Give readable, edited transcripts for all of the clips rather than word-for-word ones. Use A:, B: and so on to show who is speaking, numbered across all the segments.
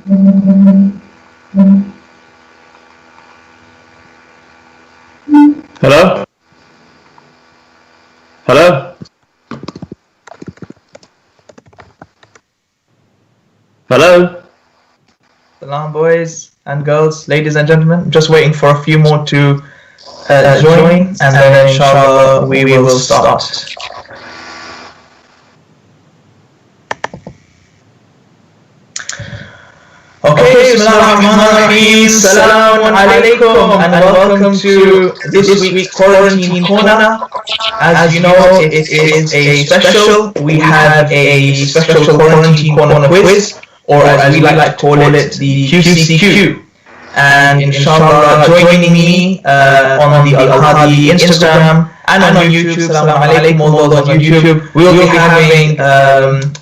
A: Hello? Hello? Hello?
B: Salam, boys and girls, ladies and gentlemen. Just waiting for a few more to join, and then inshallah we will start. Okay, Bismillahirrahmanirrahim. Assalamu alaikum, and welcome to this week's Quarantine Corner. As you know, it is a special. We have a special Quarantine Corner quiz, or as we like to call it, the QCQ. And inshallah, joining me on the Hadi Instagram and on YouTube, Assalamu alaikum, although on YouTube, we will be having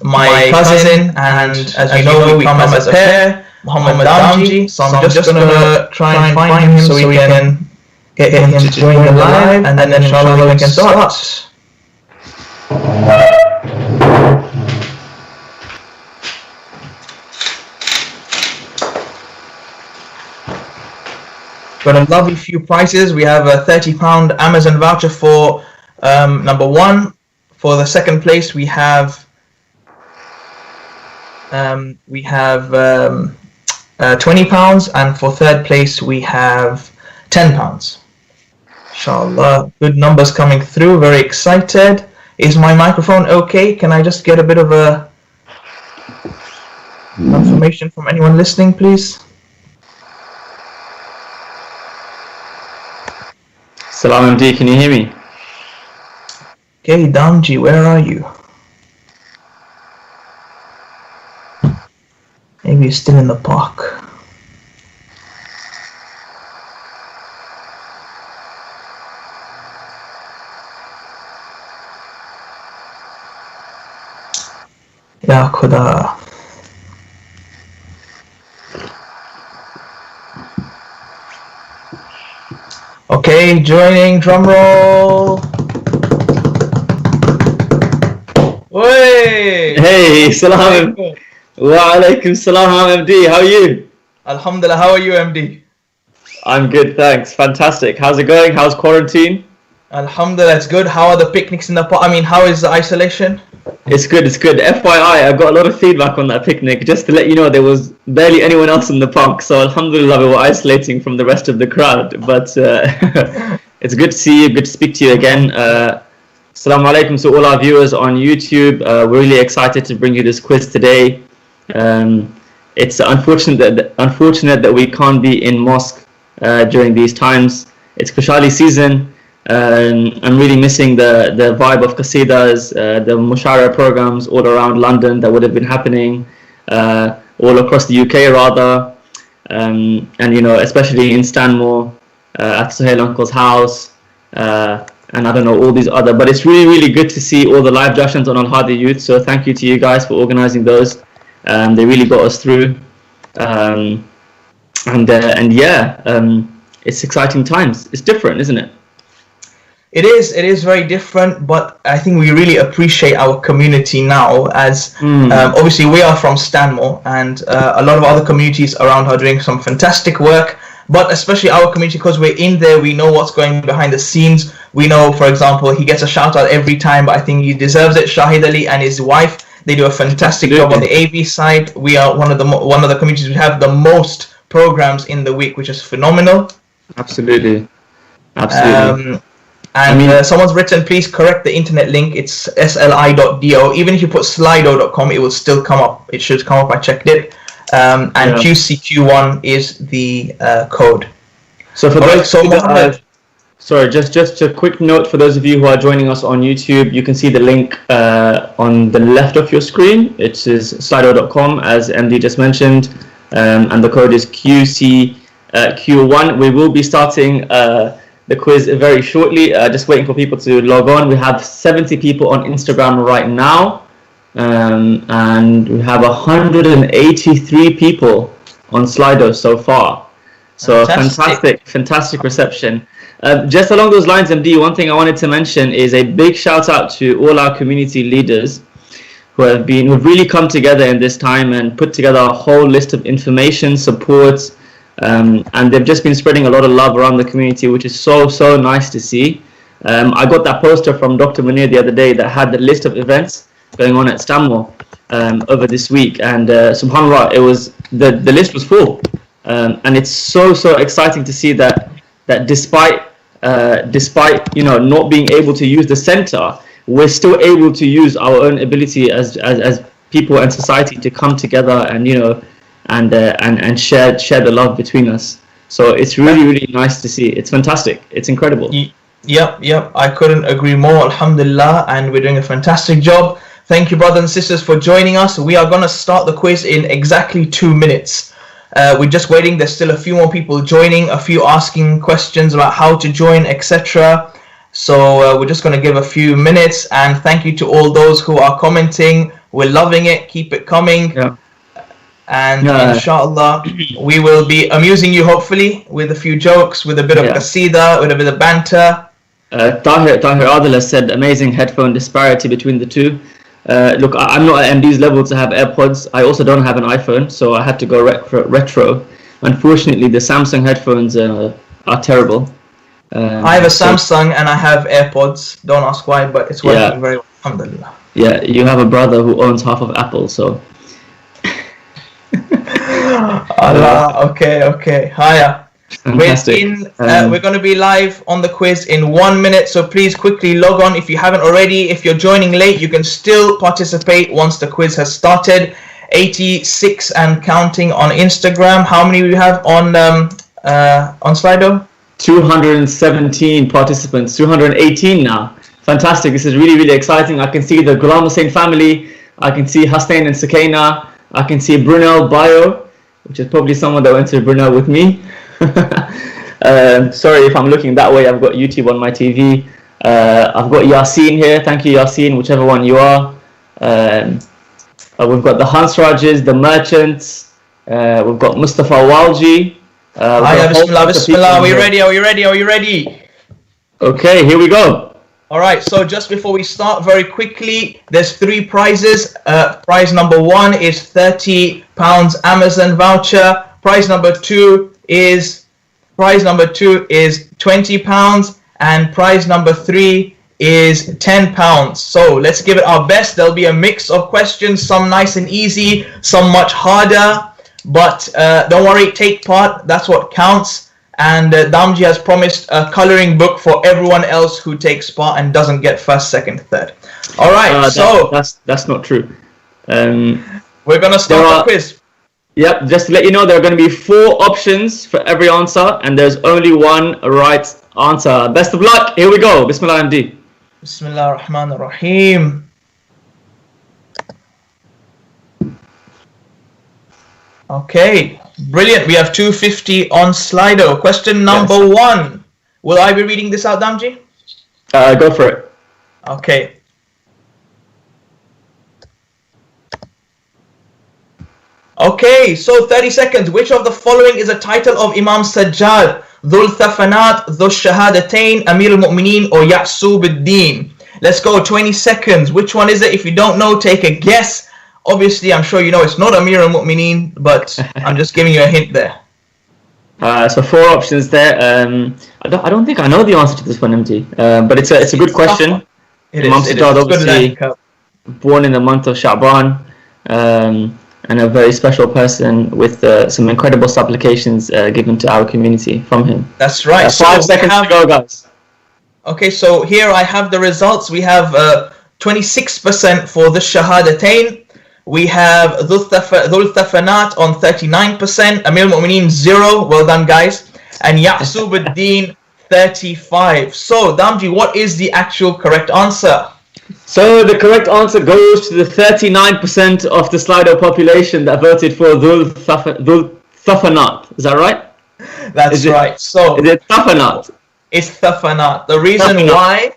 B: my cousin, and as you know, we come as a pair, Muhammad Damji. So I'm just gonna try and find him so we can get him to join the live, and then inshallah we can start. Got a lovely few prizes. We have a £30 Amazon voucher for number one. For the second place, we have £20, and for third place we have £10. Inshallah, good numbers coming through. Very excited. Is my microphone okay? Can I just get a bit of a confirmation from anyone listening, please?
A: Salam MD, can you hear me?
B: Okay, Damji, where are you? Maybe he's still in the park. Ya Khuda. Okay, joining, drum roll. Oi!
A: Hey, salam. Wa alaikum salam, MD. How are you?
B: Alhamdulillah, how are you, MD?
A: I'm good, thanks. Fantastic. How's it going? How's quarantine?
B: Alhamdulillah, it's good. How are the picnics in the park? I mean, how is the isolation?
A: It's good. FYI, I got a lot of feedback on that picnic. Just to let you know, there was barely anyone else in the park. So alhamdulillah, we were isolating from the rest of the crowd. But it's good to see you. Good to speak to you again. Assalamu alaikum to all our viewers on YouTube. We're really excited to bring you this quiz today. It's unfortunate that we can't be in mosque during these times. It's Kushali season. I'm really missing the vibe of Qasidas, the Mushara programs all around London that would have been happening, all across the UK rather, and you know, especially in Stanmore, at Suhail Uncle's house, and I don't know, all these other, but it's really good to see all the live Jashans on Al Hadi Youth, so thank you to you guys for organising those. They really got us through, and yeah, it's exciting times. It's different, isn't it?
B: It is very different, but I think we really appreciate our community now, as obviously we are from Stanmore, and a lot of other communities around are doing some fantastic work, but especially our community, because we're in there, we know what's going behind the scenes. We know, for example, he gets a shout out every time, but I think he deserves it. Shahid Ali and his wife, they do a fantastic job on the AV side. We are one of the communities we have the most programs in the week, which is phenomenal.
A: Absolutely.
B: And someone's written, please correct the internet link. It's sli.do. Even if you put slido.com, it will still come up. It should come up. I checked it. And QCQ1 is the code.
A: So for those, sorry, just a quick note for those of you who are joining us on YouTube. You can see the link on the left of your screen. It is slido.com, as MD just mentioned, and the code is QCQ1. We will be starting the quiz very shortly, just waiting for people to log on. We have 70 people on Instagram right now, and we have 183 people on Slido so far. So fantastic reception. Just along those lines, MD, one thing I wanted to mention is a big shout out to all our community leaders who've really come together in this time and put together a whole list of information, support, and they've just been spreading a lot of love around the community, which is so nice to see. I got that poster from Dr. Munir the other day that had the list of events going on at Stanmore over this week, and subhanallah, it was the list was full, and it's so exciting to see that despite not being able to use the center, we're still able to use our own ability as people and society to come together and and share the love between us. So it's really nice to see. It's fantastic. It's incredible.
B: Yep. I couldn't agree more. Alhamdulillah, and we're doing a fantastic job. Thank you, brothers and sisters, for joining us. We are going to start the quiz in exactly 2 minutes. We're just waiting. There's still a few more people joining, a few asking questions about how to join, etc. So we're just going to give a few minutes, and thank you to all those who are commenting. We're loving it. Keep it coming. Yeah. And inshallah, we will be amusing you, hopefully, with a few jokes, with a bit of qasida, with a bit of banter.
A: Tahir Adil said, amazing headphone disparity between the two. Look, I'm not at MD's level to have AirPods. I also don't have an iPhone, so I had to go retro. Unfortunately, the Samsung headphones are terrible.
B: I have a Samsung and I have AirPods. Don't ask why, but it's working very well. Alhamdulillah.
A: Yeah, you have a brother who owns half of Apple, so.
B: Allah, okay. Hiya. We're going to be live on the quiz in 1 minute, so please quickly log on if you haven't already. If you're joining late, you can still participate once the quiz has started. 86 and counting on Instagram. How many do we have on Slido?
A: 217 participants, 218 now. Fantastic. This is really exciting. I can see the Ghulam Hussain family. I can see Hussein and Sukaina. I can see Brunel Bio, which is probably someone that went to Brunel with me. Sorry if I'm looking that way. I've got YouTube on my TV. I've got Yasin here. Thank you, Yasin, whichever one you are. We've got the Hansrajes, the Merchants. We've got Mustafa Walji.
B: Bismillah. Are we ready?
A: Okay, here we go.
B: Alright, so just before we start, very quickly, there's 3 prizes. Prize number 1 is £30 Amazon voucher. Prize number 2 is £20, and prize number 3 is £10. So let's give it our best. There'll be a mix of questions, some nice and easy, some much harder. But don't worry, take part. That's what counts. And Damji has promised a coloring book for everyone else who takes part and doesn't get first, second, third. All right, so
A: that's not true.
B: We're gonna start the quiz.
A: Yep, just to let you know, there are going to be 4 options for every answer, and there's only 1 right answer. Best of luck. Here we go. Bismillah, MD.
B: Bismillah ar-Rahman ar-Rahim. Okay, brilliant. We have 250 on Slido. Question number 1. Will I be reading this out, Damji?
A: Go for it.
B: Okay. Okay, so 30 seconds. Which of the following is a title of Imam Sajjad? Dhul Thafanat, Dhul Shahadatain, Amir al-Mu'mineen, or Ya'sub ad-Din? Let's go, 20 seconds. Which one is it? If you don't know, take a guess. Obviously, I'm sure you know it's not Amir al-Mu'mineen, but I'm just giving you a hint there.
A: So 4 options there. I don't think I know the answer to this one, MT. But it's a good question. Imam Sajjad, obviously born in the month of Sha'ban, and a very special person with some incredible supplications given to our community from him.
B: That's right.
A: 5 seconds to go, guys.
B: Okay, so here I have the results. We have 26% for the Shahadatain. We have Dhul Thafanat on 39%. Amir al-Mu'mineen 0. Well done, guys. And Ya'sub ad-Din 35. So, Damji, what is the actual correct answer?
A: So the correct answer goes to the 39% of the Slido population that voted for Dhul Thafanat. Is that right?
B: That's right. So
A: is it Thafanat?
B: It's Thafanat. The reason why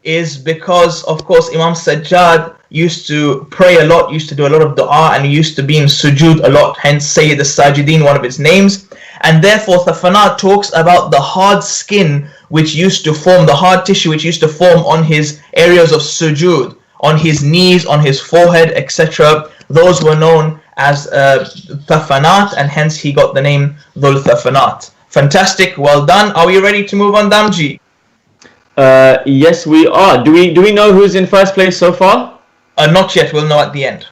B: is because, of course, Imam Sajjad used to pray a lot, used to do a lot of dua, and he used to be in sujood a lot, hence Sayyid al-Sajidin, one of his names. And therefore, Thafanat talks about the hard skin which used to form, the hard tissue which used to form on his areas of sujood, on his knees, on his forehead, etc. Those were known as Thafanat, and hence he got the name Dhul Thafanat. Fantastic, well done. Are we ready to move on, Damji?
A: Yes, we are. Do we know who's in first place so far?
B: Not yet. We'll know at the end.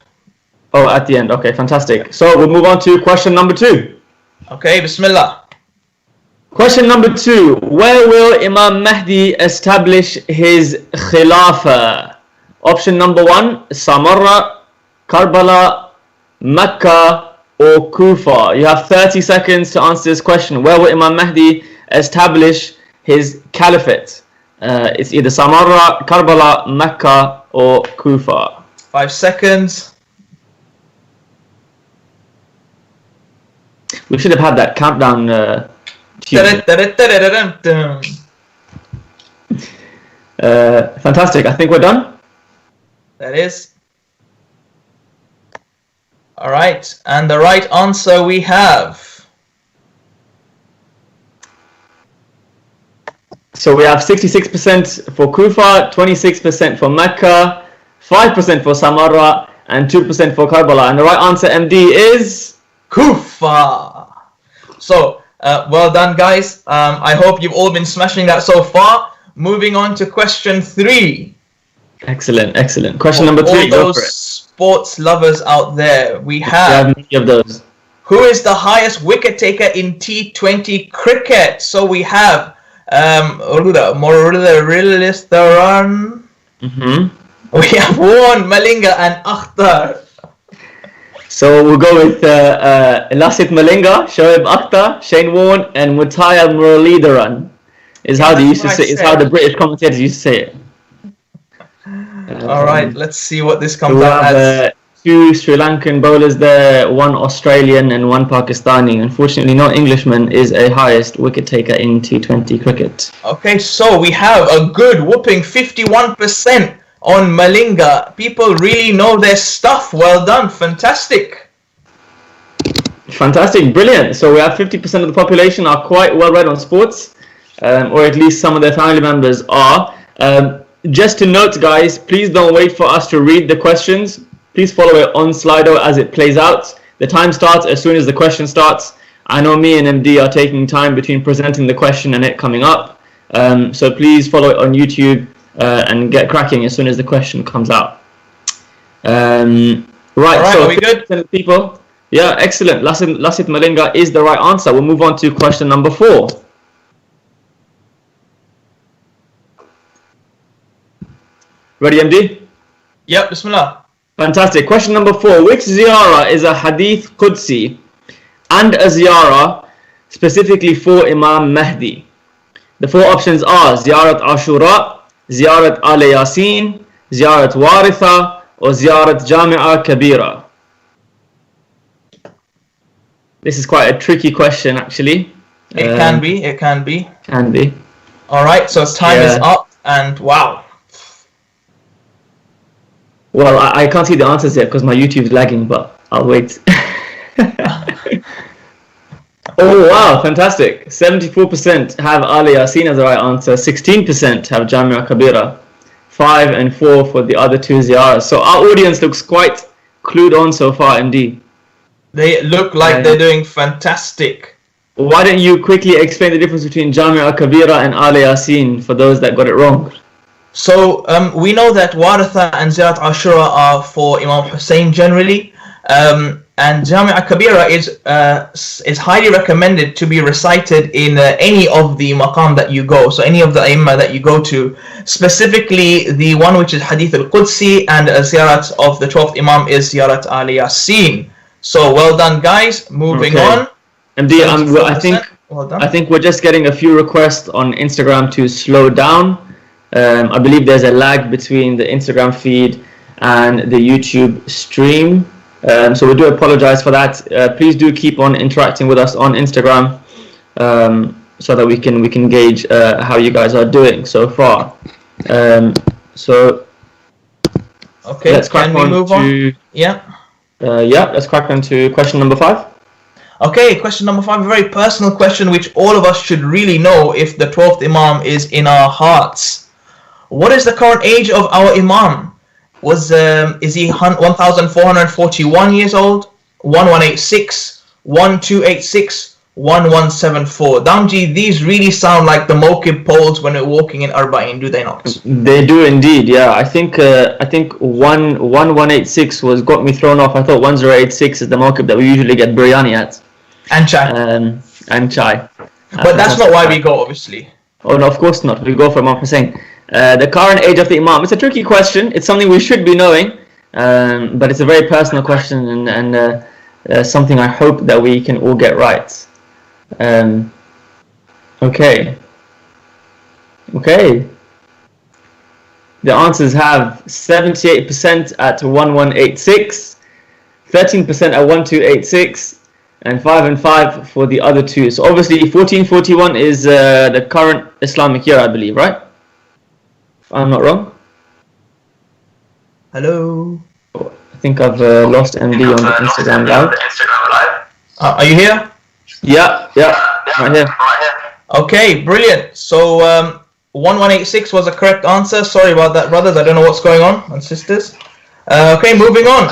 A: Oh, at the end. Okay, fantastic. So we'll move on to question number 2.
B: Okay, Bismillah.
A: Question number 2. Where will Imam Mahdi establish his Khilafah? Option number 1, Samarra, Karbala, Mecca, or Kufa. You have 30 seconds to answer this question. Where will Imam Mahdi establish his caliphate? It's either Samarra, Karbala, Mecca, or Kufa.
B: 5 seconds.
A: We should have had that countdown. Fantastic. I think we're done.
B: That is. Alright, and the right answer we have.
A: So we have 66% for Kufa, 26% for Mecca, 5% for Samarra, and 2% for Karbala. And the right answer, MD, is
B: Kufa. So, well done, guys. I hope you've all been smashing that so far. Moving on to question 3.
A: Excellent, excellent. Question number 3.
B: All those sports lovers out there, we have
A: many of those.
B: Who is the highest wicket taker in T20 cricket? So we have Morilistaran. We have Warren, Malinga, and Akhtar.
A: So we'll go with Lasit Malinga, Shoaib Akhtar, Shane Warne, and Mutaya Muralidharan. Is how they used to say. Is how the British commentators used to say it.
B: All right, let's see what this comes out as.
A: 2 Sri Lankan bowlers there, 1 Australian and 1 Pakistani. Unfortunately, no Englishman is a highest wicket taker in T20 cricket.
B: Okay, so we have a good whooping 51% on Malinga. People really know their stuff. Well done, fantastic.
A: Fantastic, brilliant. So we have 50% of the population are quite well read on sports, or at least some of their family members are. Just to note, guys, please don't wait for us to read the questions. Please follow it on Slido as it plays out. The time starts as soon as the question starts. I know me and MD are taking time between presenting the question and it coming up. So please follow it on YouTube and get cracking as soon as the question comes out. Right,
B: right,
A: so
B: are we good?
A: People, yeah, excellent. Lasit Malinga is the right answer. We'll move on to question number 4. Ready, MD?
B: Yep, Bismillah.
A: Fantastic. Question number 4. Which ziyarah is a hadith Qudsi and a ziyarah specifically for Imam Mahdi? The 4 options are Ziyarat Ashura, Ziyarat Al Yasin, Ziyarat Waritha, or Ziyarat Jami'a Kabira. This is quite a tricky question, actually.
B: It can be.
A: Can be.
B: Alright, so time is up, and wow.
A: Well, I can't see the answers yet because my YouTube's lagging, but I'll wait. Oh, wow, fantastic. 74% have Al Yasin as the right answer. 16% have Jamia Kabira. 5 and 4 for the other 2 ziyarahs. So our audience looks quite clued on so far, MD.
B: They look like they're doing fantastic.
A: Why don't you quickly explain the difference between Jamia Kabira and Al Yasin for those that got it wrong?
B: So we know that Waritha and Ziyarat Ashura are for Imam Hussein generally, and Jami'a Kabira is highly recommended to be recited in any of the maqam that you go, so any of the Aimma that you go to, specifically the one which is Hadith al-Qudsi, and Ziyarat of the 12th Imam is Ziyarat Al Yasin. So well done, guys. Moving on.
A: MD, I think we're just getting a few requests on Instagram to slow down. I believe there's a lag between the Instagram feed and the YouTube stream. So we do apologize for that. Please do keep on interacting with us on Instagram so that we can gauge how you guys are doing so far. So
B: okay,
A: let's crack on to let's crack on to question number 5.
B: Okay, question number 5, a very personal question which all of us should really know if the 12th Imam is in our hearts. What is the current age of our Imam? is he 1,441 years old? 1186, 1286, 1174. Damji, these really sound like the Mokib polls when we're walking in Arba'in, do they not?
A: They do indeed, yeah. I think 1186 was got me thrown off. I thought 1086 is the Mokib that we usually get biryani at.
B: And chai.
A: And chai.
B: But that's not why we go, obviously.
A: Oh no, of course not. We go for Imam Hussein. The current age of the Imam. It's a tricky question. It's something we should be knowing, but it's a very personal question and something I hope that we can all get right. Okay. The answers have 78% at 1186, 13% at 1286, and 5 and 5 for the other two. So obviously 1441 is the current Islamic year, I believe, right? If I'm not wrong.
B: Hello.
A: I think I've lost MD on the Instagram live.
B: Are you here?
A: Yeah, right here.
B: Okay, brilliant. So 1186 was the correct answer. Sorry about that, brothers. I don't know what's going on, and sisters. Okay, moving on.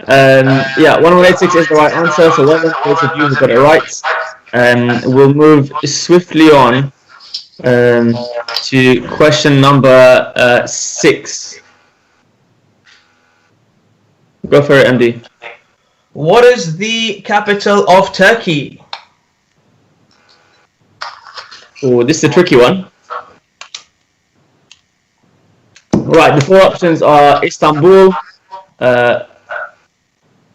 A: 1186 is the right answer. So well done for those of you who got it right. We'll move swiftly on to question number 6. Go for it, MD.
B: What is the capital of Turkey?
A: Oh, this is a tricky one. Right, the 4 options are Istanbul,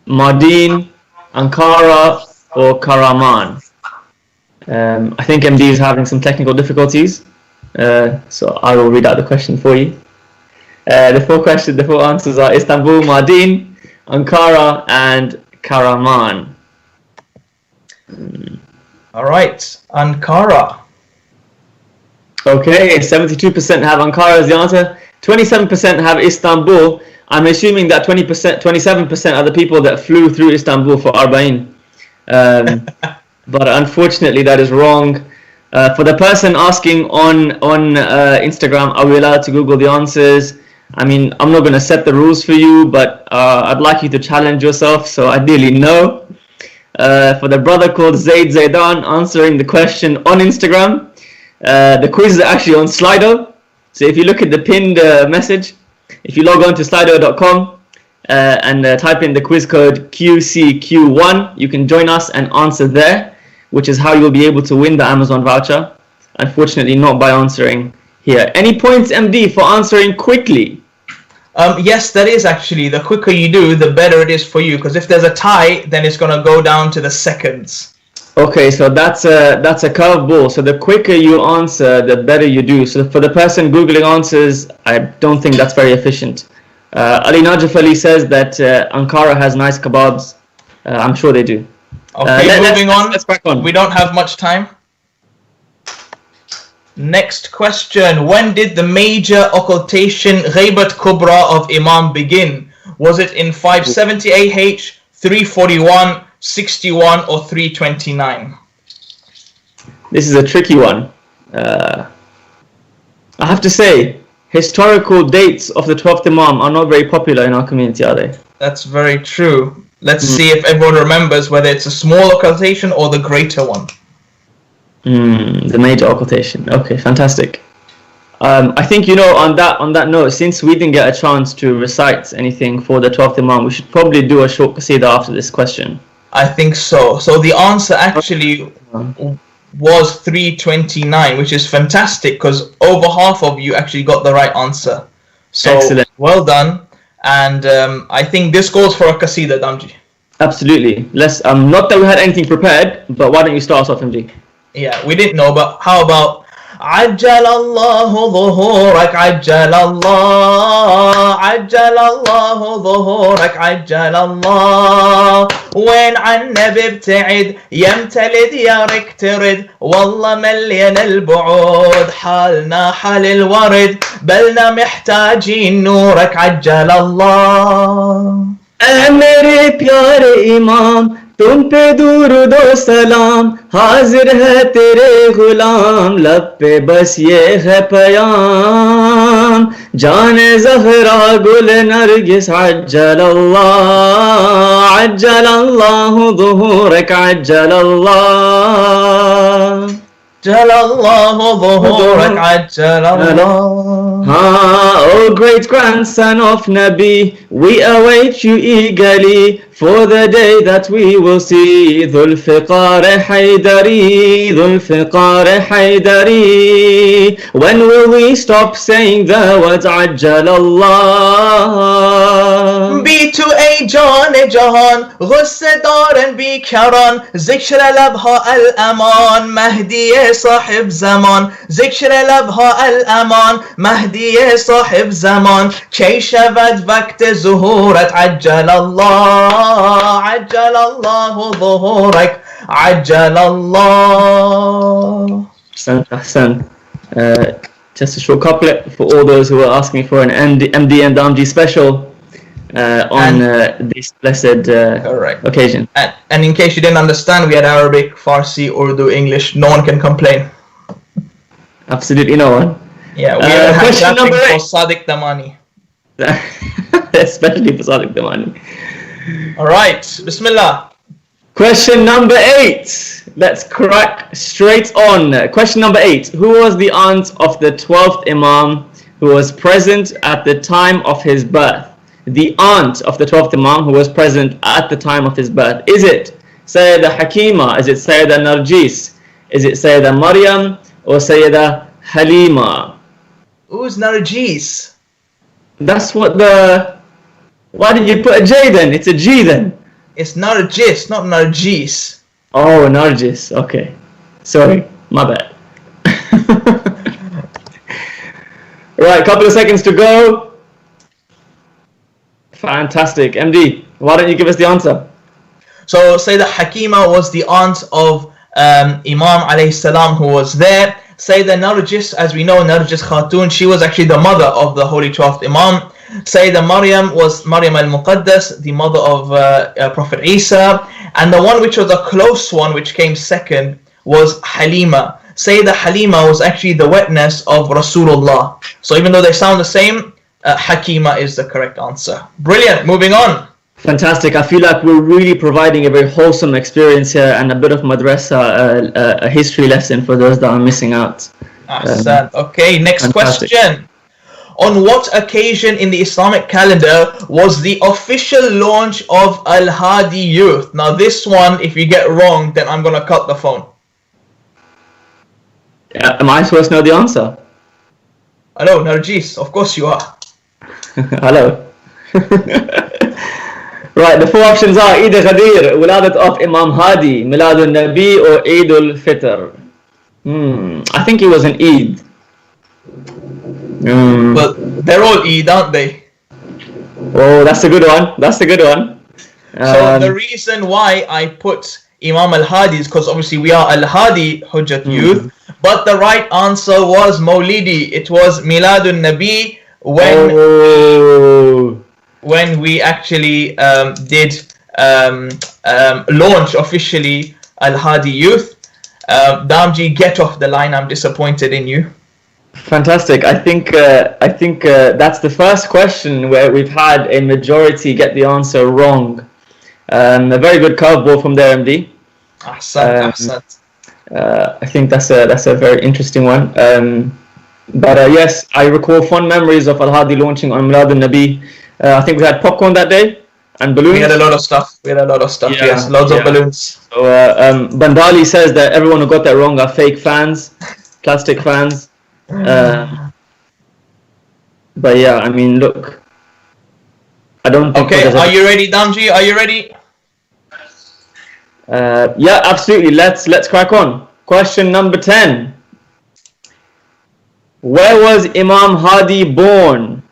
A: Mardin, Ankara, or Karaman. I think MD is having some technical difficulties, so I will read out the question for you. The 4 answers are Istanbul, Mardin, Ankara, and Karaman.
B: All right, Ankara.
A: Okay, 72% have Ankara as the answer. 27% have Istanbul. I'm assuming that 27% are the people that flew through Istanbul for Arba'in. But unfortunately, that is wrong. For the person asking on Instagram, are we allowed to Google the answers? I mean, I'm not going to set the rules for you, but I'd like you to challenge yourself, so ideally no. For the brother called Zaid Zaidan answering the question on Instagram, the quiz is actually on Slido. So if you look at the pinned message, if you log on to slido.com and type in the quiz code QCQ1, you can join us and answer there, which is how you'll be able to win the Amazon voucher. Unfortunately, not by answering here. Any points, MD, for answering quickly?
B: Yes, that is actually. The quicker you do, the better it is for you. Because if there's a tie, then it's going to go down to the seconds.
A: Okay, so that's a curveball. So the quicker you answer, the better you do. So for the person Googling answers, I don't think that's very efficient. Ali Najaf Ali says that Ankara has nice kebabs. I'm sure they do.
B: Okay, moving on.
A: Let's crack on.
B: We don't have much time. Next question. When did the major occultation Ghaibat Kubra of Imam begin? Was it in 570 AH, 341, 61, or 329?
A: This is a tricky one. I have to say, historical dates of the 12th Imam are not very popular in our community, are they?
B: That's very true. Let's see if everyone remembers whether it's a small occultation or the greater one.
A: The major occultation. Okay, fantastic. I think, on that note, since we didn't get a chance to recite anything for the 12th Imam, we should probably do a short qasida after this question.
B: I think so. So the answer actually was 329, which is fantastic because over half of you actually got the right answer. So
A: excellent.
B: Well done. And I think this goes for a qasida, Damji.
A: Absolutely. Let's not that we had anything prepared, but why don't you start us off, MD?
B: Yeah, we didn't know, but how about عجل الله ظهورك عجل الله عجل الله ظهورك عجل الله وين عنب ابتعد يمتلد يارك ترد والله مليان البعود حالنا حال الورد بلنا محتاجين نورك عجل الله
A: मेरे प्यारे इमाम तुम पे दुरूदो सलाम हाजिर है तेरे गुलाम लब पे बस ये है पयाम imam. Jan Zahra Gul Nargis Ajjalallahu Dhuhurak Ajjalallah.
B: Jalallahu dhuhurak ajjalallah.
A: O great grandson of Nabi, we await you eagerly for the day that we will see Dhul Fiqar Haydari, Dhul Fiqar Haydari. When will we stop saying the words Ajjalallah?
B: Be to a Jan Jahan, Ghusse Daran Bikaran, Zikr Labha Al Aman, Mahdi Sahib Zaman, Zikr Labha Al Aman, Mahdi Sahib Zaman, Shavad Vakt Zuhurat Ajjalallah, Ajjalallahu Dhuhurak, Ajjalallah.
A: Ahsan. Just a short couplet for all those who are asking for an MD and Damji special on this blessed occasion.
B: And in case you didn't understand, we had Arabic, Farsi, Urdu, English. No one can complain.
A: Absolutely no one.
B: Yeah, we have
A: question
B: clapping
A: number 8.
B: for Sadiq Damani.
A: Especially for Sadiq Damani.
B: Alright, Bismillah.
A: Question number 8. Let's crack straight on. Question number 8. Who was the aunt of the 12th Imam who was present at the time of his birth? The aunt of the 12th Imam who was present at the time of his birth. Is it Sayyidah Hakima? Is it Sayyidah Narjis? Is it Sayyidah Maryam? Or Sayyidah Halima?
B: Who's Narjis?
A: That's what the... Why did you put a J then? It's a G then.
B: It's Narjis, not Narjis.
A: Oh, Narjis. Okay. Sorry. My bad. Right, couple of seconds to go. Fantastic. MD, why don't you give us the answer?
B: So Sayyidah Hakima was the aunt of Imam alayhi salam who was there. Sayyidah Narjis, as we know, Narjis Khatun, she was actually the mother of the Holy 12th Imam. Sayyidah Maryam was Maryam al-Muqaddas, the mother of Prophet Isa. And the one which was a close one, which came second, was Halima. Sayyidah Halima was actually the witness of Rasulullah. So even though they sound the same, Hakima is the correct answer. Brilliant, moving on.
A: Fantastic. I feel like we're really providing a very wholesome experience here and a bit of madrasa, a history lesson for those that are missing out.
B: Okay, next
A: fantastic.
B: Question. On what occasion in the Islamic calendar was the official launch of Al-Hadi Youth? Now this one, if you get wrong, then I'm going to cut the phone.
A: Am I supposed to know the answer?
B: Hello, Narjis. Of course you are.
A: Hello. Right, the 4 options are Eid al-Ghadir, Wiladat of Imam Hadi, Milad al-Nabi, or Eid al-Fitr. I think it was an Eid.
B: Well, they're all Eid, aren't they?
A: Oh, that's a good one. That's a good one.
B: So the reason why I put Imam al-Hadi is because obviously we are al-Hadi Hujjat Youth, but the right answer was Mawlidi. It was Miladun Nabi when we actually did launch officially Al-Hadi Youth. Damji, get off the line. I'm disappointed in you.
A: Fantastic. I think that's the first question where we've had a majority get the answer wrong. A very good curveball from there, MD.
B: Ahsan.
A: I think that's a very interesting one. But yes, I recall fond memories of Al-Hadi launching on Milad al-Nabi. I think we had popcorn that day and balloons.
B: We had a lot of stuff. Yes, loads of balloons.
A: So Bandali says that everyone who got that wrong are fake fans, plastic fans. But yeah, I mean, look, I don't think...
B: Okay, are you ready, Damji? Are you ready?
A: Yeah, absolutely. Let's crack on. Question number 10. Where was Imam Hadi born?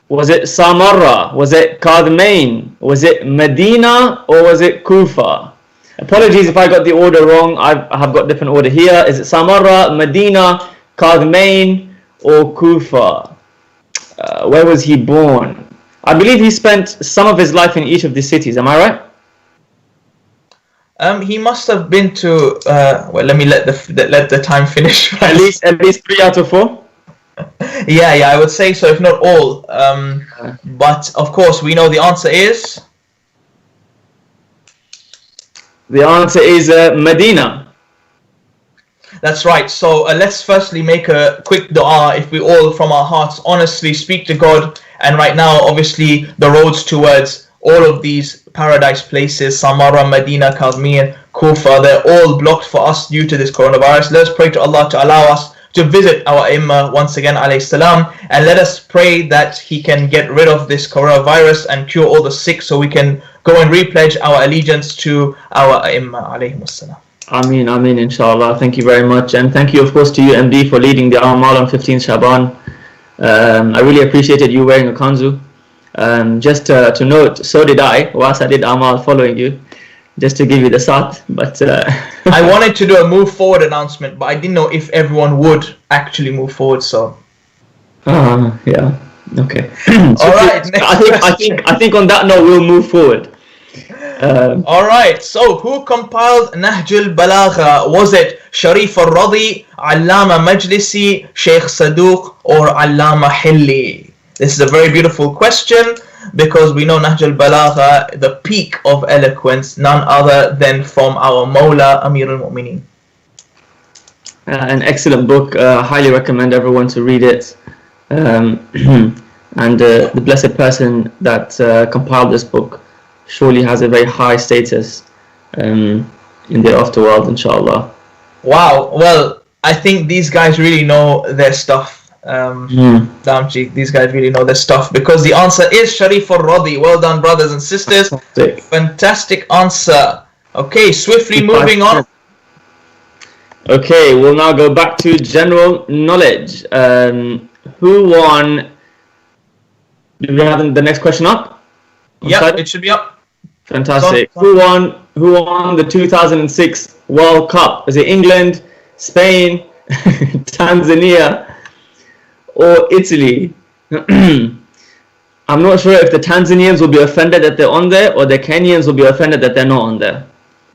A: Was it Samarra? Was it Kadmain? Was it Medina? Or was it Kufa? Apologies if I got the order wrong. I have got different order here. Is it Samarra, Medina, Kadmain, or Kufa? Where was he born? I believe he spent some of his life in each of these cities. Am I right?
B: He must have been to. Well, let me let the time finish.
A: At least 3 out of 4.
B: Yeah, I would say so, if not all. But of course, we know the answer is.
A: The answer is Medina.
B: That's right. So let's firstly make a quick dua. If we all from our hearts honestly speak to God, and right now obviously the roads towards all of these paradise places, Samara, Medina, Kazmir, Kufa, they're all blocked for us due to this coronavirus. Let's pray to Allah to allow us to visit our Imam once again, alayhi salam, and let us pray that He can get rid of this coronavirus and cure all the sick, so we can go and repledge our allegiance to our Imam, alayhi salam.
A: Ameen, Ameen, inshallah. Thank you very much. And thank you, of course, to you, MD, for leading the Amal on 15th Shaban. I really appreciated you wearing a kanzu. Just to note, so did I, whilst I did Amal following you, just to give you the sat. But
B: I wanted to do a move forward announcement, but I didn't know if everyone would actually move forward, so.
A: Yeah, okay.
B: All right,
A: I think on that note, we'll move forward.
B: All right, so who compiled Nahj al-Balagha? Was it Sharif al-Radi, Allama Majlisi, Sheikh Saduq, or Allama Hilli? This is a very beautiful question, because we know Nahj al-Balagha, the peak of eloquence, none other than from our Mawla Amir al-Mu'mineen.
A: An excellent book. Highly recommend everyone to read it. And the blessed person that compiled this book surely has a very high status in the afterworld, inshallah.
B: Wow, well, I think these guys really know their stuff. Damji, these guys really know their stuff, because the answer is Sharif al-Radi. Well done, brothers and sisters. Fantastic answer. Okay, swiftly moving on.
A: Okay, we'll now go back to general knowledge. Who won? Do we have the next question up?
B: Yeah, it should be up.
A: Fantastic. Who won the 2006 World Cup? Is it England, Spain, Tanzania, or Italy? I'm not sure if the Tanzanians will be offended that they're on there, or the Kenyans will be offended that they're not on there.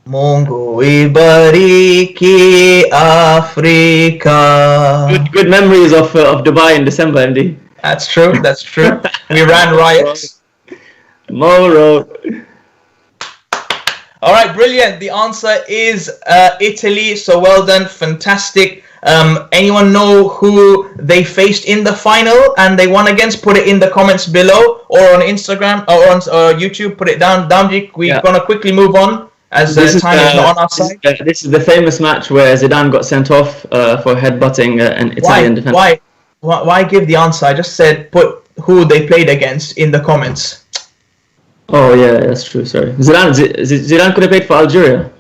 B: Mungu ibariki Africa.
A: Good memories of Dubai in December, MD.
B: That's true. We ran riots.
A: Moro.
B: All right, brilliant. The answer is Italy. So well done, fantastic. Anyone know who they faced in the final and they won against? Put it in the comments below, or on Instagram or on YouTube. Put it down. Damji, we're gonna quickly move on, as time is not on our side.
A: This is the famous match where Zidane got sent off for headbutting an Italian defender.
B: Why give the answer? I just said put who they played against in the comments.
A: Oh yeah, that's true. Sorry, Zidane could have played for Algeria.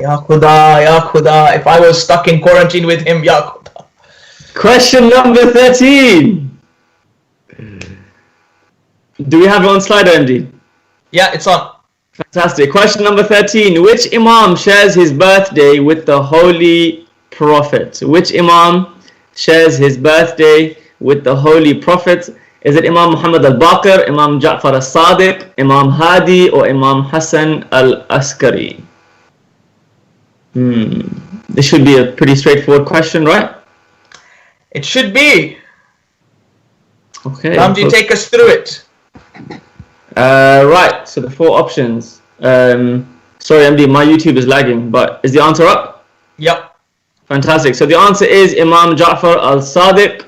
B: Ya Khuda. If I was stuck in quarantine with him, Ya Khuda.
A: Question number 13. Do we have it on slide, MD?
B: Yeah, it's on.
A: Fantastic. Question number 13. Which Imam shares his birthday with the Holy Prophet? Which Imam shares his birthday with the Holy Prophet? Is it Imam Muhammad al-Baqir, Imam Ja'far al-Sadiq, Imam Hadi, or Imam Hassan al-Askari? This should be a pretty straightforward question, right?
B: It should be.
A: Okay.
B: Ramji, take us through it.
A: Right, so the four options. Sorry, MD, my YouTube is lagging, but is the answer up?
B: Yep.
A: Fantastic. So the answer is Imam Ja'far al-Sadiq.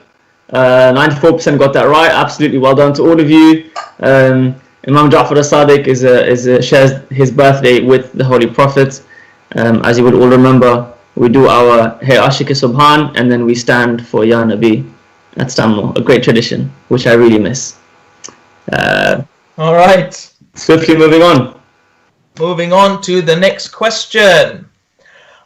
A: 94% got that right. Absolutely well done to all of you. Imam Ja'far al-Sadiq shares his birthday with the Holy Prophet. As you would all remember, we do our Hey Ashik Subhan, and then we stand for Ya Nabi. That's Tammo, a great tradition, which I really miss.
B: All right.
A: Swiftly moving on.
B: Moving on to the next question.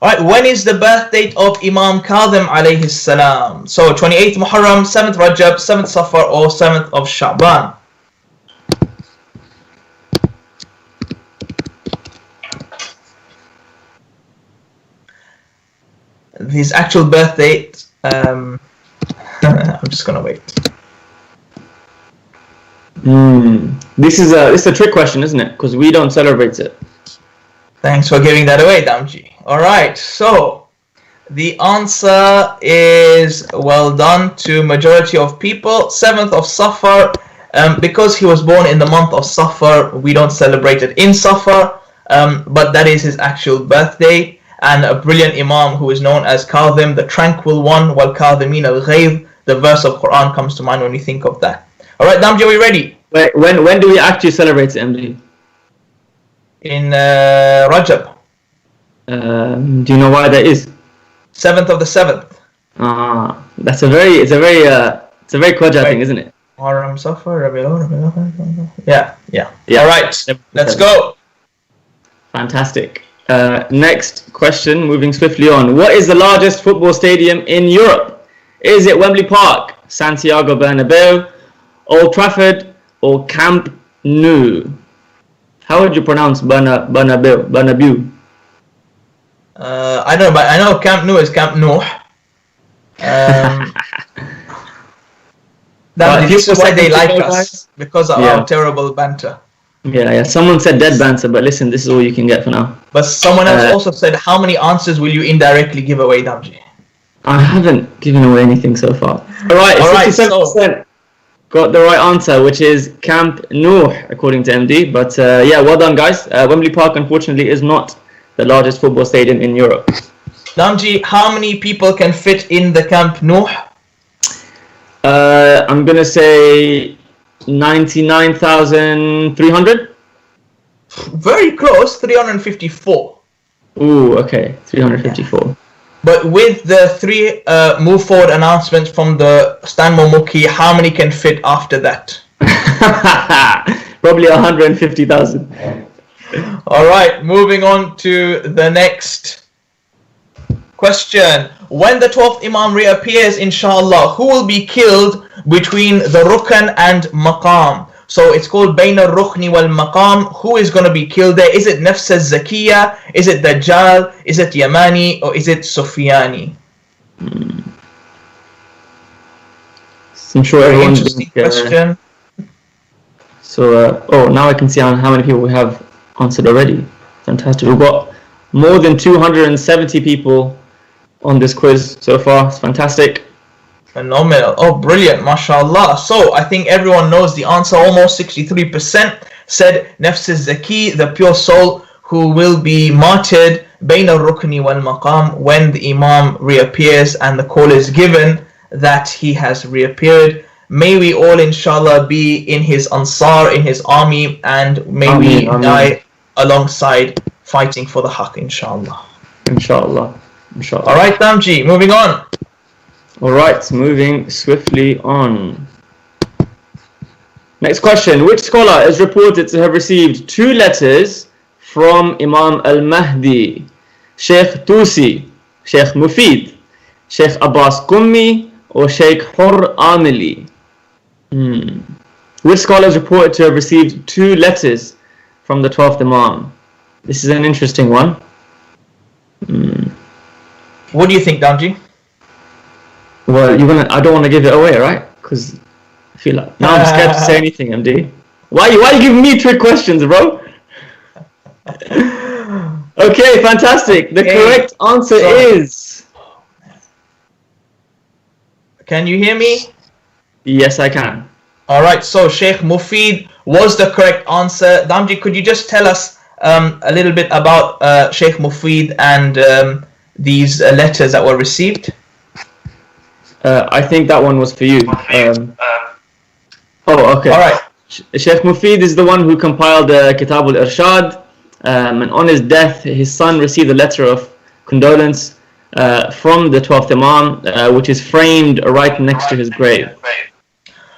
B: All right, when is the birth date of Imam Kadhim alayhi salam? So 28th Muharram, 7th Rajab, 7th Safar, or 7th of Sha'ban? His actual birth date, I'm just gonna wait.
A: This is a trick question, isn't it? Because we don't celebrate it.
B: Thanks for giving that away, Damji. All right, so The answer is well done to majority of people. 7th of Safar. Because he was born in the month of Safar, we don't celebrate it in Safar, but that is his actual birthday. And a brilliant Imam who is known as Kadhim, the tranquil one, wal Kadhimin al-Ghayz. The verse of Quran comes to mind when you think of that. All right, Damji, are we ready?
A: Wait, when do we actually celebrate it, MD?
B: In Rajab.
A: Do you know why that is?
B: 7th of the 7th.
A: It's a very Qajar thing, isn't it?
B: Muharram, Safar, Rabiul. Yeah. All right, let's go.
A: Fantastic. Next question, moving swiftly on. What is the largest football stadium in Europe? Is it Wembley Park, Santiago Bernabeu, Old Trafford, or Camp Nou? How would you pronounce Bernabeu?
B: I don't know, but I know Camp Nou is Camp Nou. This is why they like us, because of our terrible banter.
A: Yeah. Someone said dead banter, but listen, this is all you can get for now.
B: But someone else also said, how many answers will you indirectly give away, Damji?
A: I haven't given away anything so far. Alright, 67% got the right answer, which is Camp Nou, according to MD. But well done, guys. Wembley Park, unfortunately, is not the largest football stadium in Europe.
B: Damji, how many people can fit in the Camp Nou?
A: I'm gonna say 99,300.
B: Very close, 354.
A: Ooh, okay, 354. Yeah.
B: But with the 3 move forward announcements from the Stan Momuki, how many can fit after that?
A: Probably 150,000.
B: All right, moving on to the next question. When the 12th Imam reappears, inshallah, who will be killed between the Rukn and Maqam? So it's called Bain al-Rukni wal-Maqam. Who is going to be killed there? Is it Nafs al-Zakiyya? Is it Dajjal? Is it Yamani? Or is it Sufyani?
A: I'm sure everyone's
B: interesting question.
A: So, now I can see how many people we have answered already. Fantastic. We've got more than 270 people on this quiz so far. It's fantastic.
B: Phenomenal. Oh, brilliant. MashaAllah. So, I think everyone knows the answer. Almost 63% said Nafs al-Zaki, the pure soul who will be martyred Bain al-Rukni wal-Maqam, when the Imam reappears and the call is given that he has reappeared. May we all, inshallah, be in his Ansar, in his army, and may we die alongside fighting for the Haqq, inshallah.
A: Inshallah.
B: Alright, Damji, moving on.
A: Alright, moving swiftly on. Next question. Which scholar is reported to have received 2 letters from Imam al-Mahdi? Sheikh Tusi, Sheikh Mufid, Sheikh Abbas Qummi, or Sheikh Hur Amili? Which scholar is reported to have received 2 letters from the 12th Imam? This is an interesting one.
B: What do you think, Damji?
A: Well, I don't want to give it away, right? Because I feel like now I'm scared to say anything, MD. Why are you giving me trick questions, bro? Okay, fantastic. The correct answer is...
B: Can you hear me?
A: Yes, I can.
B: Alright, so Sheikh Mufid was the correct answer. Damji, could you just tell us a little bit about Sheikh Mufid and these letters that were received?
A: I think that one was for you. Okay.
B: Alright.
A: Sheikh Mufid is the one who compiled Kitab al-Irshad, and on his death, his son received a letter of condolence from the 12th Imam, which is framed right next to his grave.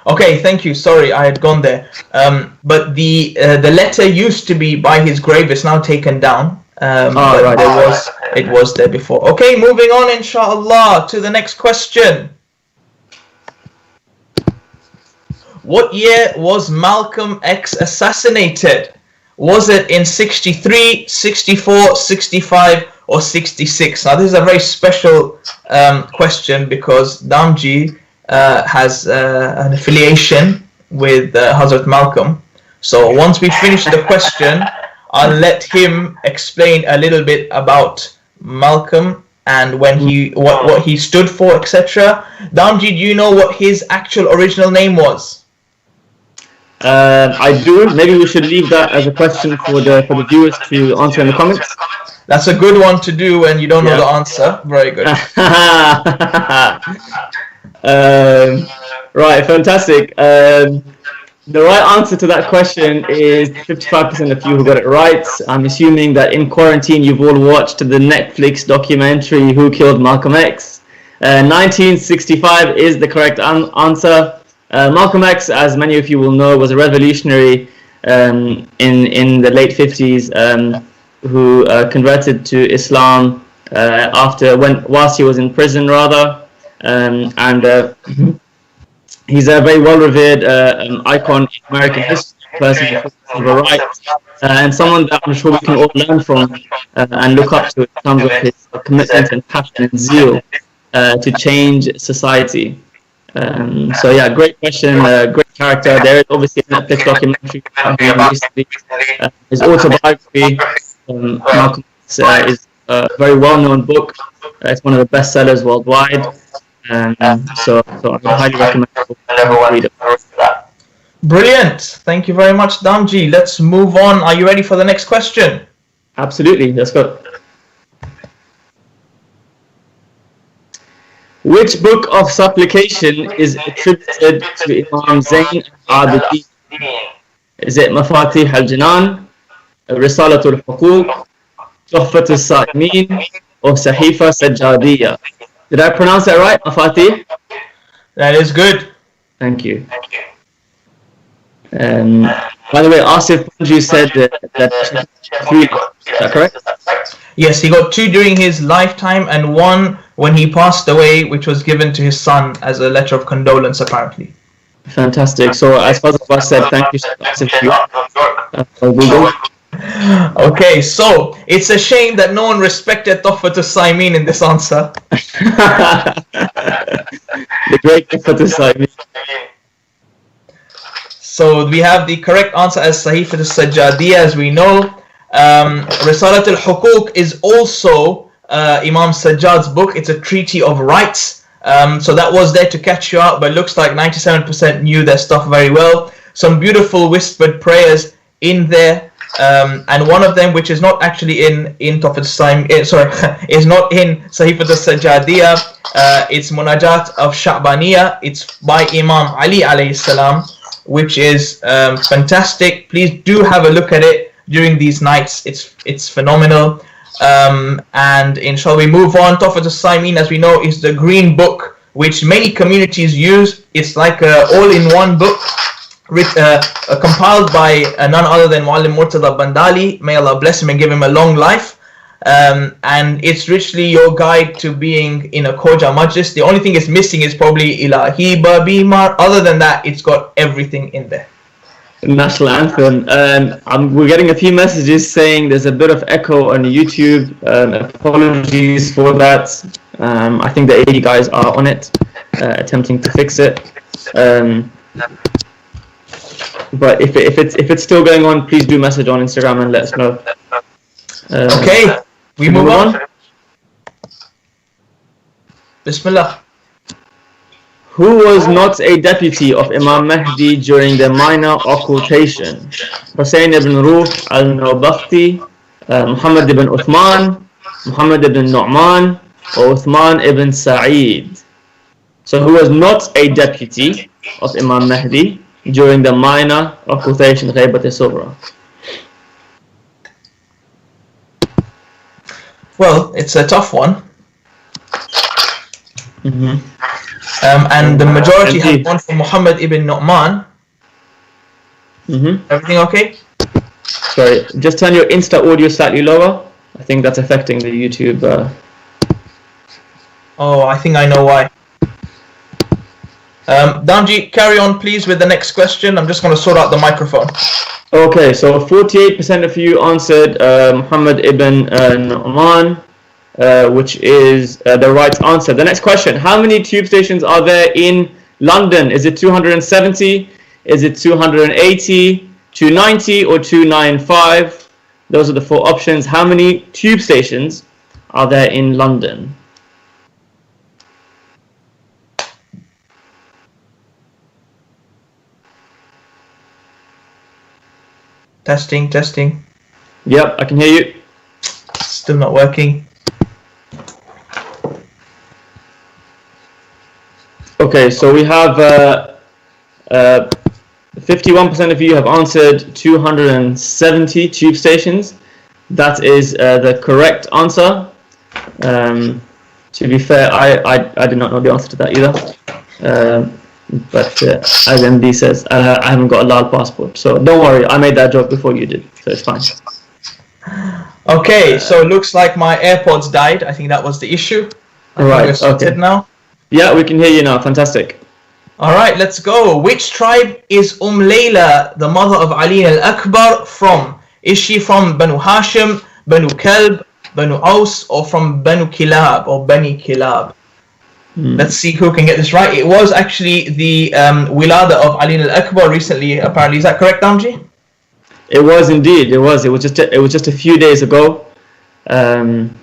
B: Okay, thank you. Sorry, I had gone there. But the letter used to be by his grave. It's now taken down. It was there before. Okay, moving on, inshallah, to the next question. What year was Malcolm X assassinated? Was it in 63, 64, 65, or 66? Now, this is a very special question because Damji has an affiliation with Hazrat Malcolm. So once we finish the question, I'll let him explain a little bit about Malcolm and when what he stood for, etc. Damji, do you know what his actual original name was?
A: I do. Maybe we should leave that as a question for the viewers to answer in the comments.
B: That's a good one to do when you don't know the answer. Very good.
A: Right, fantastic. The right answer to that question is 55% of you who got it right. I'm assuming that in quarantine you've all watched the Netflix documentary Who Killed Malcolm X. 1965 is the correct answer. Malcolm X, as many of you will know, was a revolutionary in the late 50s who converted to Islam whilst he was in prison, rather. He's a very well-revered icon in American history, person for civil rights, and someone that I'm sure we can all learn from and look up to in terms of his commitment and passion and zeal to change society. So yeah, great question, great character. There is obviously a Netflix documentary about him recently. His autobiography, Malcolm X, is a very well-known book. It's one of the best sellers worldwide. So I would highly recommend everyone read it.
B: Brilliant. Thank you very much, Damji. Let's move on. Are you ready for the next question?
A: Absolutely. Let's go. Which book of supplication is attributed to Imam Zayn al-Abidin? Is it Mafatih al-Jinan, Risalat al-Huquq, Tuhfat al-Sa'imin, or Sahifa Sajjadiyya? Did I pronounce that right, Mafatih?
B: That is good.
A: Thank you. By the way, Asif Panju said that 3. Is that correct?
B: Yes, he got 2 during his lifetime and 1 when he passed away, which was given to his son as a letter of condolence, apparently.
A: Fantastic. So, as Fazl Abbas said, thank you, Asif.
B: Okay, so it's a shame that no one respected Tuhfat al-Sa'imin in this answer.
A: The great Tuhfat al-Sa'imin.
B: So we have the correct answer as Sahifat al-Sajjadiyya, as we know. Risalat al-Huquq is also Imam Sajjad's book. It's a treaty of rights. So that was there to catch you out, but looks like 97% knew their stuff very well. Some beautiful whispered prayers in there. And one of them, which is not actually in Tuhfat al-Sa'imin, is not in Sahifat al-Sajjadiyya. It's Munajat of Sha'baniyya. It's by Imam Ali alayhi salam, which is fantastic. Please do have a look at it during these nights. It's phenomenal. And inshallah we move on. Tuhfat al-Sa'imin, as we know, is the green book which many communities use. It's like a all-in-one book compiled by none other than Muallim Murtada Bandali. May Allah bless him and give him a long life. And it's richly your guide to being in a Khoja Majlis. The only thing it's missing is probably Ilahi Babimar. Other than that, it's got everything in there.
A: National anthem. We're getting a few messages saying there's a bit of echo on YouTube. Apologies for that. I think the AD guys are on it, attempting to fix it. But if it's still going on, please do message on Instagram and let us know.
B: Okay, we move on. Bismillah.
A: Who was not a deputy of Imam Mahdi during the minor occultation? Hussein ibn Ruh al-Nawbakhti, Muhammad ibn Uthman, Muhammad ibn Nu'man, or Uthman ibn Sa'id? So who was not a deputy of Imam Mahdi during the minor occultation, Ghaybat al-Sughra?
B: Well, it's a tough one. And the majority have gone for Muhammad ibn Nu'man. Everything okay?
A: Sorry, just turn your Insta audio slightly lower. I think that's affecting the YouTube.
B: Oh, I think I know why. Damji, carry on please with the next question. I'm just going to sort out the microphone.
A: Okay, so 48% of you answered Muhammad ibn Nu'man, which is the right answer. The next question: how many tube stations are there in London? Is it 270? Is it 280, 290, or 295? Those are the 4 options. How many tube stations are there in London?
B: Testing, testing.
A: Yep, I can hear you.
B: Still not working.
A: Okay, so we have 51% of you have answered 270 tube stations. That is the correct answer. To be fair, I did not know the answer to that either. But as MD says, I haven't got a Lal passport, so don't worry. I made that joke before you did, so it's fine.
B: Okay, so it looks like my AirPods died. I think that was the issue.
A: Right. Okay.
B: Now.
A: Yeah, we can hear you now. Fantastic.
B: All right, let's go. Which tribe is Layla, the mother of Ali al-Akbar, from? Is she from Banu Hashim, Banu Kalb, Banu Aus, or from Banu Kilab or Bani Kilab? Let's see who can get this right. It was actually the Wilada of Ali al-Akbar recently, apparently. Is that correct, Damji? It
A: was indeed. It was just a few days ago, and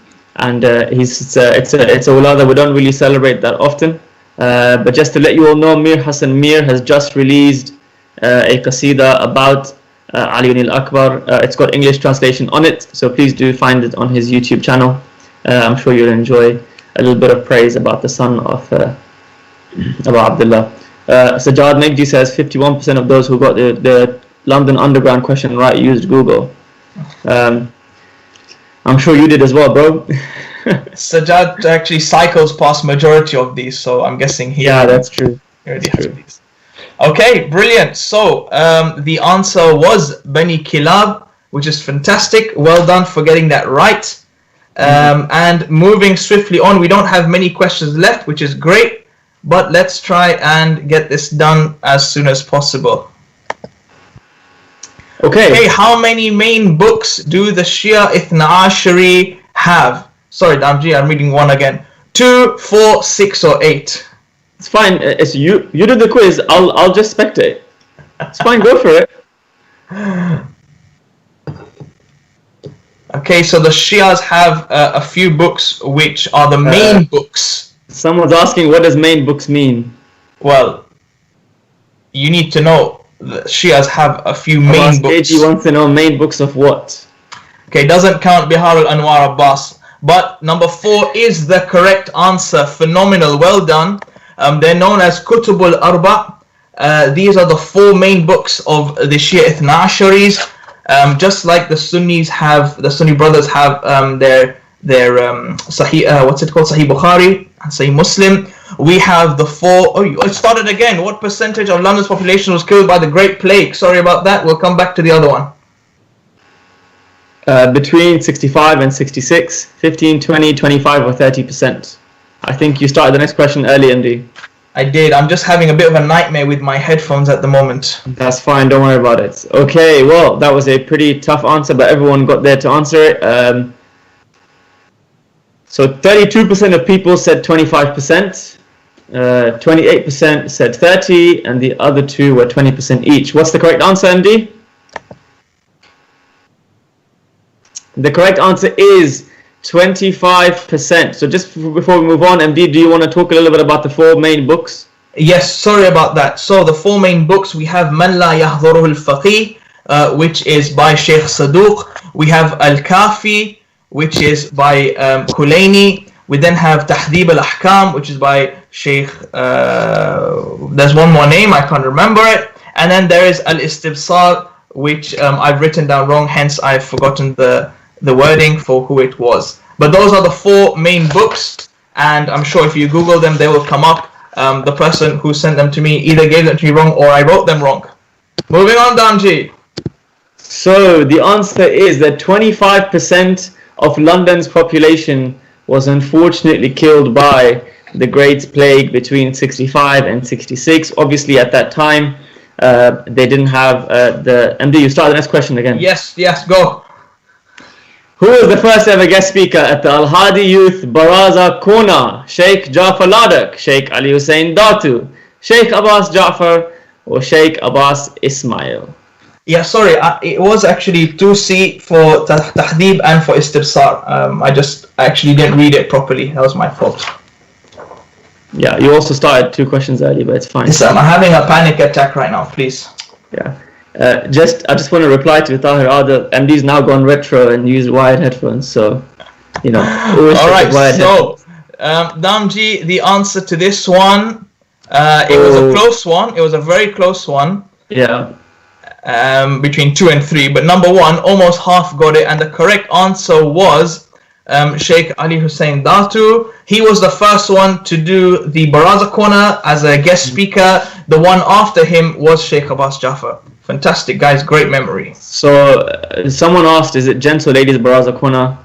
A: it's a Wilada we don't really celebrate that often. But just to let you all know, Mir Hassan Mir has just released a qasida about Ali al-Akbar. It's got English translation on it, so please do find it on his YouTube channel. I'm sure you'll enjoy a little bit of praise about the son of Abu Abdullah. Sajjad Megdi says 51% of those who got the London Underground question right used Google. I'm sure you did as well, bro.
B: Sajjad actually cycles past majority of these, so I'm guessing he.
A: Yeah, that's true.
B: Already has these. Okay, brilliant. So the answer was Bani Kilab, which is fantastic. Well done for getting that right. And moving swiftly on, we don't have many questions left, which is great, but let's try and get this done as soon as possible. Okay, how many main books do the Shia Ithna Ashari have? Sorry, Damji, I'm reading one again. 2, 4, 6, or 8?
A: It's fine. It's you do the quiz. I'll just spectate. It's fine. Go for it.
B: Okay, so the Shias have a few books which are the main books.
A: Someone's asking, what does main books mean?
B: Well, you need to know the Shias have a few main books.
A: He wants to know main books of what?
B: Okay, doesn't count Bihar al-Anwar Abbas. But number 4 is the correct answer. Phenomenal, well done. They're known as Kutub al-Arba. These are the 4 main books of the Shia Ithna Asharis. Just like the Sunni brothers have their Sahih, what's it called? Sahih Bukhari and Sahih Muslim. We have the 4. Oh, it started again. What percentage of London's population was killed by the Great Plague? Sorry about that. We'll come back to the other one.
A: Between 65 and 66, 15, 20, 25, or 30%. I think you started the next question early, MD.
B: I did. I'm just having a bit of a nightmare with my headphones at the moment.
A: That's fine. Don't worry about it. Okay, well, that was a pretty tough answer, but everyone got there to answer it. So 32% of people said 25%, 28% said 30%, and the other 2 were 20% each. What's the correct answer, MD? The correct answer is 25%. So just before we move on, MD, do you want to talk a little bit about the 4 main books?
B: Yes, sorry about that. So the 4 main books, we have Man La Yahduruhu al-Faqih, which is by Sheikh Saduq. We have Al-Kafi, which is by Kulaini. We then have Tahdib al-Ahkam, which is by Sheikh, there's one more name, I can't remember it. And then there is Al-Istibsar, which I've written down wrong, hence I've forgotten the wording for who it was. But those are the 4 main books, and I'm sure if you Google them, they will come up. The person who sent them to me either gave them to me wrong or I wrote them wrong. Moving on, Damji.
A: So the answer is that 25% of London's population was unfortunately killed by the Great Plague between 65 and 66. Obviously, at that time, they didn't have the... MD, you start the next question again.
B: Yes, go.
A: Who was the first ever guest speaker at the Al-Hadi Youth Baraza Kona? Sheikh Jafar Ladak, Sheikh Ali Hussein Datu, Sheikh Abbas Jafar, or Sheikh Abbas Ismail?
B: Yeah, sorry, it was actually 2C for Tahdib and for Istibsar. I actually didn't read it properly. That was my fault.
A: Yeah, you also started 2 questions early, but it's fine.
B: Yes, I'm having a panic attack right now, please.
A: Yeah. I just want to reply to Tahir. The MD's now gone retro and used wired headphones, so you know.
B: Alright, so Damji, the answer to this one, it was a close one. It was a very close one.
A: Yeah.
B: Between 2 and 3, but number 1, almost half got it, and the correct answer was Sheikh Ali Hussein Datu. He was the first one to do the Baraza Corner as a guest speaker. The one after him was Sheikh Abbas Jafar. Fantastic, guys, great memory.
A: So someone asked, is it gents or ladies Baraza Corner?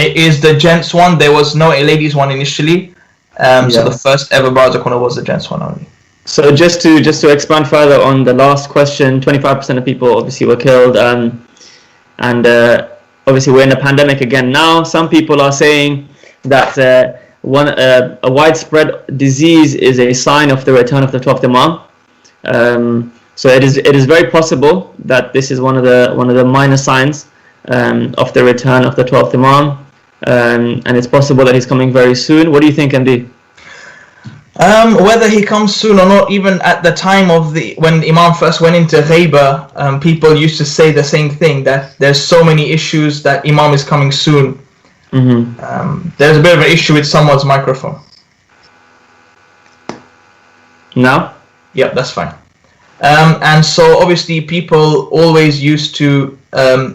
B: It is the gents one. There was no ladies one initially. So the first ever Baraza Corner was the gents one only.
A: So just to expand further on the last question, 25% of people obviously were killed, and obviously we're in a pandemic again now. Some people are saying that a widespread disease is a sign of the return of the 12th Imam. So it is very possible that this is one of the minor signs of the return of the 12th Imam, and it's possible that he's coming very soon. What do you think, MD?
B: Whether he comes soon or not, even at the time of when Imam first went into Ghaiba, people used to say the same thing, that there's so many issues that Imam is coming soon. There's a bit of an issue with someone's microphone.
A: Now?
B: Yep, that's fine. And so obviously people always used to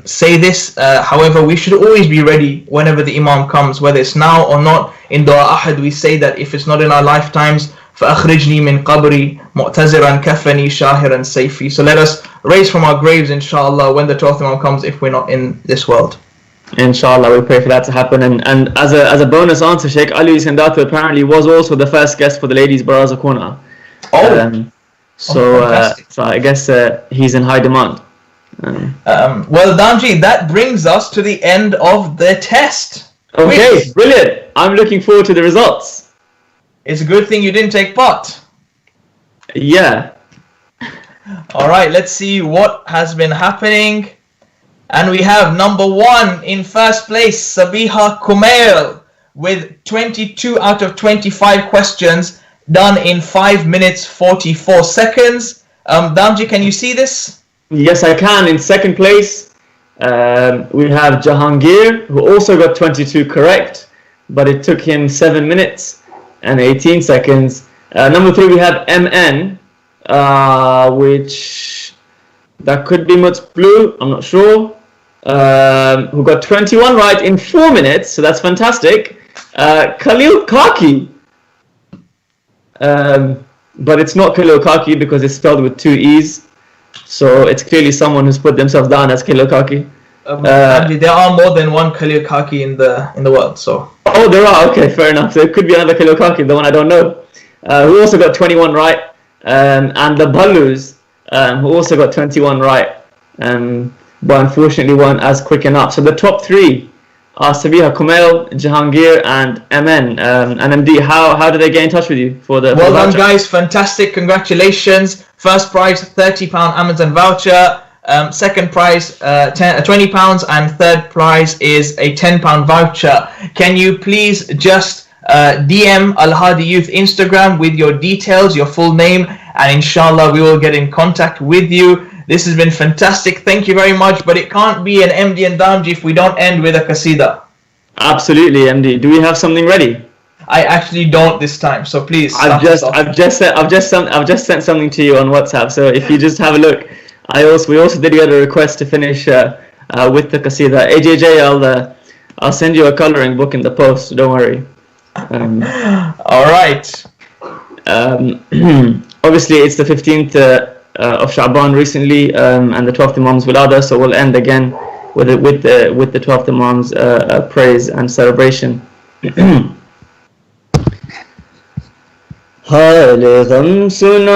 B: say this. However, we should always be ready whenever the Imam comes, whether it's now or not. In Dua Ahad we say that if it's not in our lifetimes, فَأَخْرِجْنِي مِنْ قَبْرِي مُعْتَزِرًا كَفَّنِي شَاهِرًا سَيْفِي. So let us raise from our graves, inshallah, when the 12th Imam comes, if we're not in this world.
A: Inshallah, we pray for that to happen. And as a bonus answer, Sheikh Ali Sandatu apparently was also the first guest for the ladies' Baraza Corner. So I guess he's in high demand.
B: Well, Damji, that brings us to the end of the test.
A: Okay, brilliant. I'm looking forward to the results.
B: It's a good thing you didn't take part.
A: Yeah.
B: All right, let's see what has been happening. And we have number 1 in first place, Sabiha Kumail, with 22 out of 25 questions done in 5 minutes 44 seconds. Damji, can you see this?
A: Yes, I can. In second place, we have Jahangir, who also got 22 correct, but it took him 7 minutes and 18 seconds. Number 3, we have MN, which that could be Mutz Blue, I'm not sure, who got 21 right in 4 minutes, so that's fantastic. Khalil Kaki, but it's not Khalil Kaki because it's spelled with 2 E's. So it's clearly someone who's put themselves down as Khalil Kaki.
B: There are more than one Khalil Kaki in the world. So.
A: Oh, there are. Okay, fair enough. So it could be another Khalil Kaki, the one I don't know. Who also got 21 right, and the Ballus, who also got 21 right, but unfortunately weren't as quick enough. So the top 3 are Sabiha Kumail, Jahangir, and MN. And MD, how did they get in touch with you for the?
B: Well done, guys! Fantastic! Congratulations! First prize £30 Amazon voucher. Second prize £20, and third prize is a £10 voucher. Can you please just DM Al Hadi Youth Instagram with your details, your full name, and inshallah we will get in contact with you. This has been fantastic. Thank you very much. But it can't be an MD and Damji if we don't end with a qasida.
A: Absolutely, MD. Do we have something ready?
B: I actually don't this time, so please.
A: I've just sent something to you on WhatsApp. So if you just have a look, we also did get a request to finish with the qasida. AJJ, I'll send you a coloring book in the post. Don't worry.
B: All right.
A: Obviously, it's the 15th of Sha'ban recently, and the 12th Imam's Wilada. So we'll end again with the 12th Imam's praise and celebration. हाल गम सुनाएंगे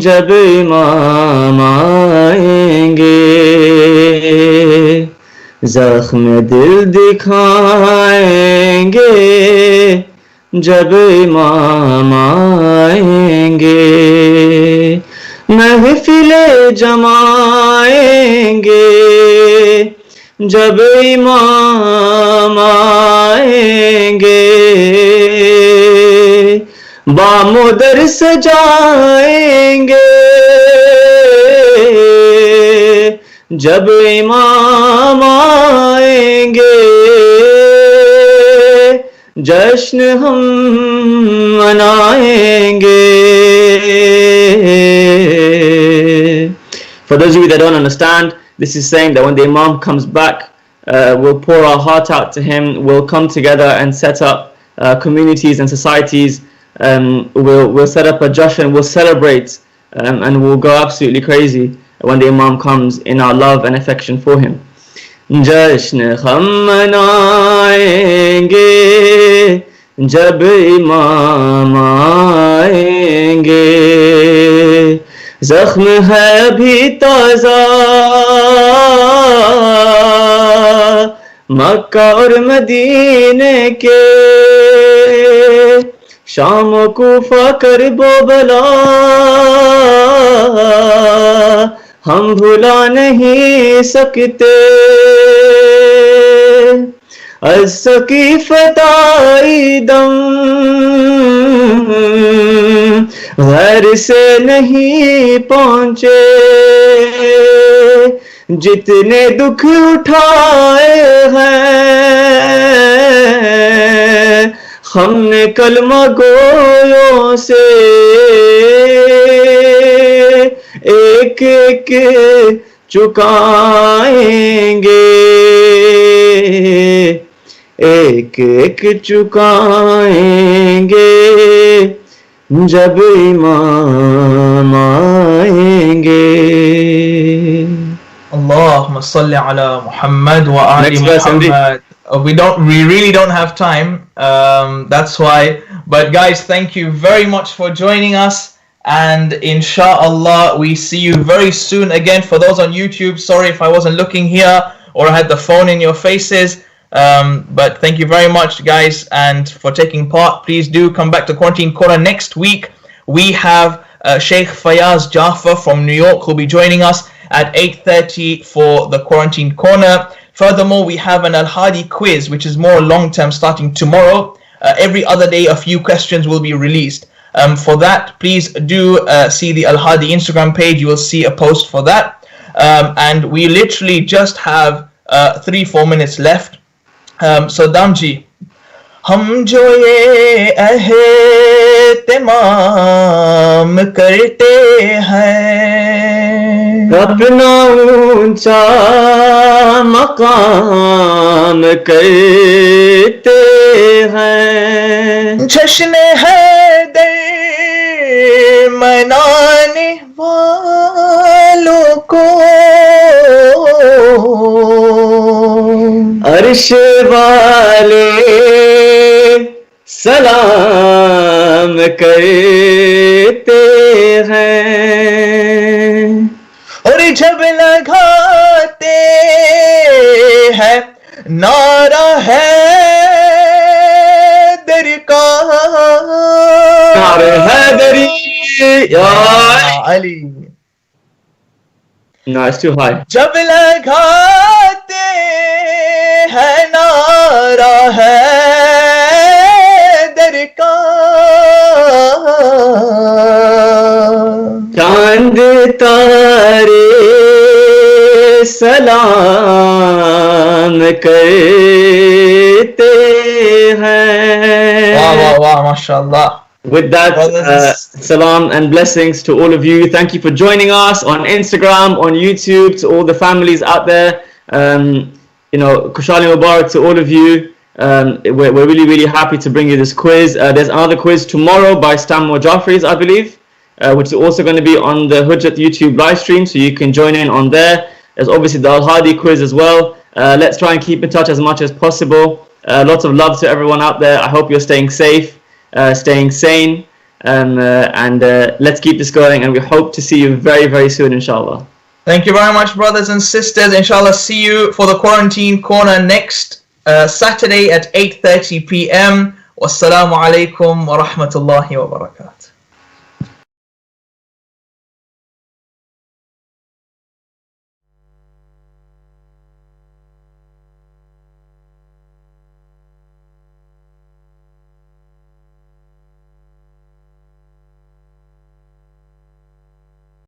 A: जब इमाम आएंगे, जख्म दिल दिखाएंगे जब इमाम आएंगे, محفلیں جمائیں گے جب امام آئیں گے بام و در سجائیں گے جب امام آئیں گے جشن ہم منائیں گے. For those of you that don't understand, this is saying that when the Imam comes back, we'll pour our heart out to him, we'll come together and set up communities and societies, we'll set up a jashan, we'll celebrate, and we'll go absolutely crazy when the Imam comes in our love and affection for him. جشن ہم منائیں گے جب امام آئیں گے زخم ہے بھی تازہ مکہ اور مدینے کے شام و کوفہ کرب و بلا ہم بھلا نہیں سکتے از سقیفۃ آئی دم غیر سے نہیں پہنچے جتنے دکھ اٹھائے ہیں ہم نے کلمہ گویوں سے ایک ایک چکائیں گے ایک ایک چکائیں گے جب امام آئیں گے.
B: Allahumma salli ala Muhammad wa ali Muhammad. We really don't have time, that's why. But guys, thank you very much for joining us, and inshallah we see you very soon again. For those on YouTube, sorry if I wasn't looking here or I had the phone in your faces, but thank you very much guys, and for taking part. Please do come back to Quarantine Corner next week. We have Sheikh Fayaz Jafar from New York who'll be joining us at 8:30 for the Quarantine Corner. Furthermore, we have an Al-Hadi quiz, which is more long-term, starting tomorrow. Every other day, a few questions will be released. For that, please do see the Al-Hadi Instagram page. You will see a post for that. And we literally just have 3-4 minutes left. So Damji, ہم جو یہ اہتمام کرتے ہیں
A: اپنا اونچا مقام کرتے ہیں
B: جشن حیدر منانے والوں کو
A: عرش والے سلام کرتے ہیں
B: اور جب لگاتے ہیں نعرہ حیدر کا
A: نعرہ حیدری یا
B: علی.
A: No, it's too high.
B: جب لگاتے ہیں نعرہ حیدر کا
A: چاند تارے سلام کرتے ہیں.
B: واہ واہ واہ ماشاءاللہ.
A: With that, salam and blessings to all of you. Thank you for joining us on Instagram, on YouTube, to all the families out there. Kushali Mubarak to all of you. We're really, really happy to bring you this quiz. There's another quiz tomorrow by Stanmore Jaffries, I believe, which is also going to be on the Hujjat YouTube live stream, so you can join in on there. There's obviously the Al-Hadi quiz as well. Let's try and keep in touch as much as possible. Lots of love to everyone out there. I hope you're staying safe. Staying sane, and let's keep this going, and we hope to see you very, very soon, inshallah.
B: Thank you very much, brothers and sisters. Inshallah, see you for the Quarantine Corner next Saturday at 8:30 p.m. Wassalamu alaikum wa rahmatullahi wa barakatuh.